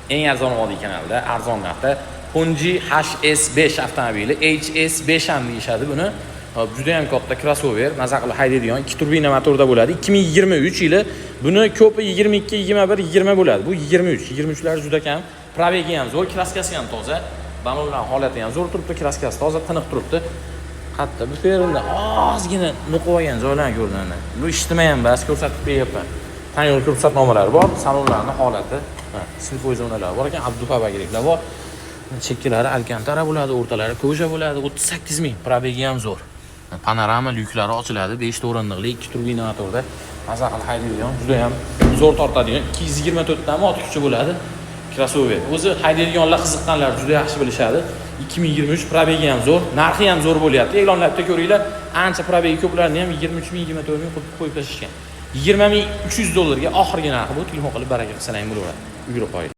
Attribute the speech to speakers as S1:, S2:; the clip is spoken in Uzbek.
S1: eng arzon vodiy kanalida, arzon narxda Honda HS5 avtomobili, HS5 ham deyishadi buni. Juda ham katta crossover, maza qilib haydaydigan 2 turbina motorda bo'ladi. 2023 yili buni ko'pi 22, 21, 20 bo'ladi. Bu 23, 23lar juda kam. Probegi ham zo'r, kraskasi ham toza. Balonlar holati ham zo'r turibdi, kraskasi toza, tiniq turibdi. Hatto bu yerda ozgina nuqib olgan joylarni ko'rdim. Bu eshitma ham bas ko'rsatib beryapman. Tanlov ko'rsatnomalari bor, salonlarning holati, sinfoiy zonalar bor ekan, abduhabagirliklar bor. Chekkilari alkantara bo'ladi, o'rtalari koja bo'ladi, 38 ming, probegi ham zo'r. Panorama lyuklari ochiladi, 5 ta o'rindiqli 2 turbina motorda. Maza qilib haydaydigan, juda ham zo'r tortadigan, 224 ta mot kuchi bo'ladi. Crossover. O'zi haydaydiganlar qiziqqanlar juda yaxshi bilishadi. 2023 probegi ham zo'r, narxi ham zo'r bo'lyapti. E'lonlarda ko'ringlar, ancha probegi ko'plarni ham 23 ming, 24 ming qo'yib tashishgan. $20,300 oxirgi narxi bu. Telefon qilib baraka qilsang bo'laveradi. Buyurib qo'ying.